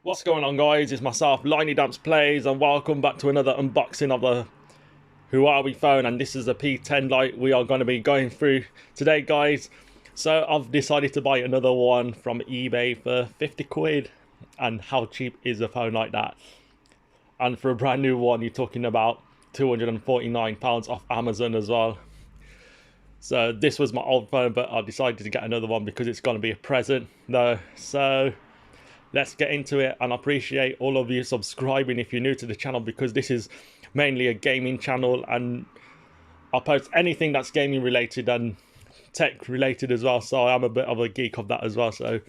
What's going on, guys? It's myself, Liney Damps Plays, and welcome back to another unboxing of the Huawei phone. And this is a P10 Lite we are going to be going through today, guys. So I've decided to buy another one from eBay for 50 quid. And how cheap is a phone like that? And for a brand new one, you're talking about £249 off Amazon as well. So this was my old phone, but I decided to get another one because it's going to be a present though. So let's get into it, and I appreciate all of you subscribing if you're new to the channel, because this is mainly a gaming channel and I post anything that's gaming related and tech related as well, so I'm a bit of a geek of that as well. So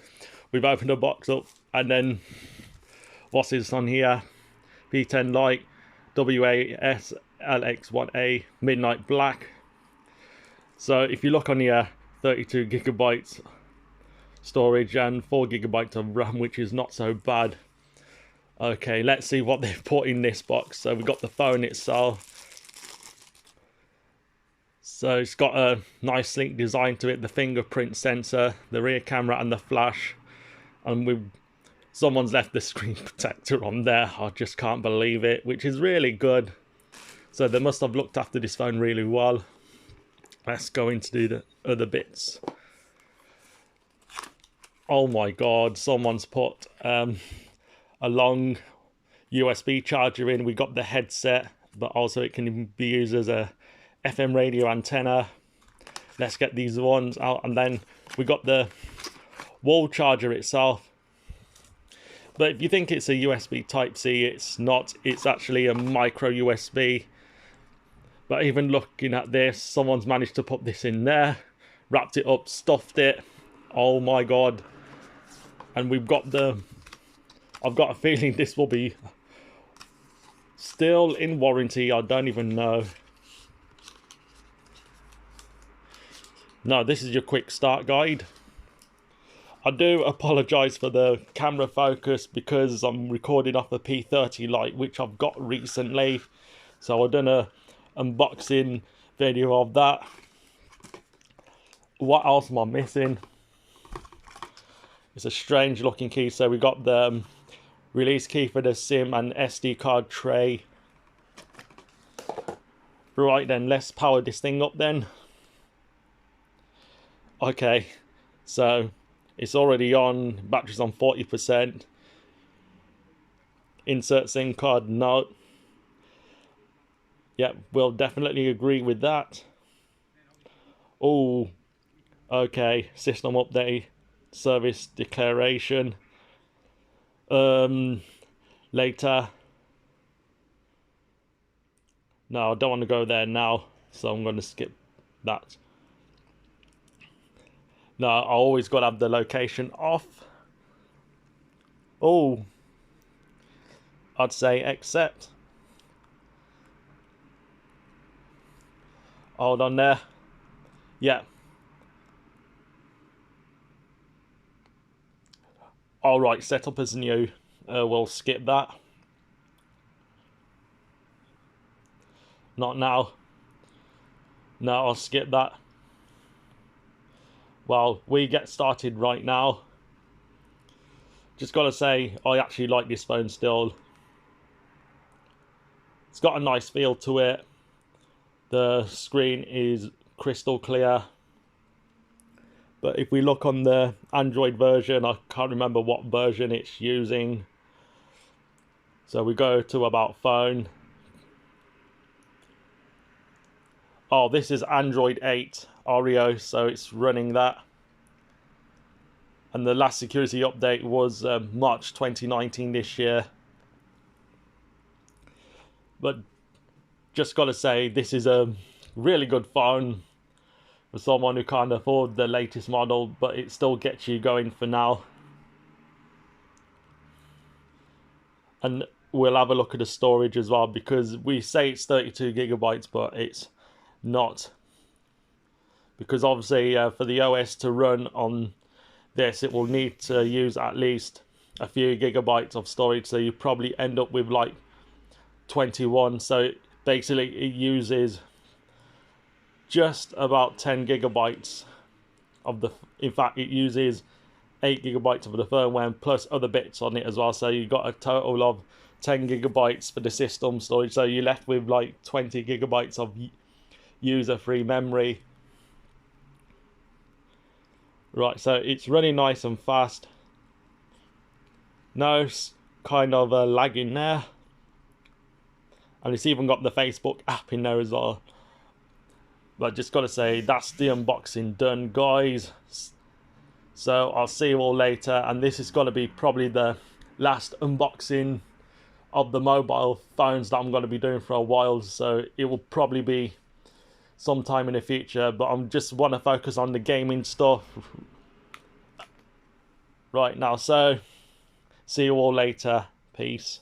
we've opened the box up, and then what's this on here? P10 Lite WAS LX1A Midnight Black. So if you look on here, 32 gigabytes storage and 4 gigabytes of RAM, which is not so bad. Okay, let's see what they've put in this box. So we've got the phone itself. So it's got a nice sleek design to it, the fingerprint sensor, the rear camera and the flash. And someone's left the screen protector on there. I just can't believe it, which is really good. So they must have looked after this phone really well. Let's go into the other bits. Oh my god, someone's put a long USB charger in. We got the headset, but also it can be used as a FM radio antenna. Let's get these ones out, and then we got the wall charger itself. But if you think it's a USB Type-C, it's not. It's actually a micro USB. But even looking at this, someone's managed to put this in there, wrapped it up, stuffed it. Oh my god. And we've got I've got a feeling this will be still in warranty. I don't even know. No, this is your quick start guide. I do apologise for the camera focus because I'm recording off a P30 Lite, which I've got recently. So I've done a unboxing video of that. What else am I missing? It's a strange looking key. So we got the release key for the SIM and SD card tray. Right then, let's power this thing up then. Okay, so it's already on, battery's on 40%. Insert SIM card, no. Yeah, we'll definitely agree with that. Oh, okay, system update. Service declaration later. No, I don't want to go there now, so I'm going to skip that. No, I always got to have the location off. Oh, I'd say accept. Hold on there. Yeah. Alright, set up as new. We'll skip that. Not now. No, I'll skip that. Well, we get started right now. Just gotta say, I actually like this phone still. It's got a nice feel to it. The screen is crystal clear. But if we look on the Android version, I can't remember what version it's using. So we go to about phone. Oh, this is Android 8 Oreo, so it's running that. And the last security update was March 2019 this year. But just gotta say, this is a really good phone for someone who can't afford the latest model, but it still gets you going for now. And we'll have a look at the storage as well, because we say it's 32 gigabytes, but it's not. Because obviously for the OS to run on this, it will need to use at least a few gigabytes of storage, so you probably end up with like 21. So basically it uses just about 10 gigabytes of the, in fact it uses 8 GB of the firmware plus other bits on it as well. So you got a total of 10 GB for the system storage. So you're left with like 20 GB of user-free memory. Right, so it's running nice and fast. No kind of lag in there. And it's even got the Facebook app in there as well. But just gotta say, that's the unboxing done, guys. So I'll see you all later. And this is gonna be probably the last unboxing of the mobile phones that I'm gonna be doing for a while. So it will probably be sometime in the future. But I just wanna focus on the gaming stuff right now. So see you all later. Peace.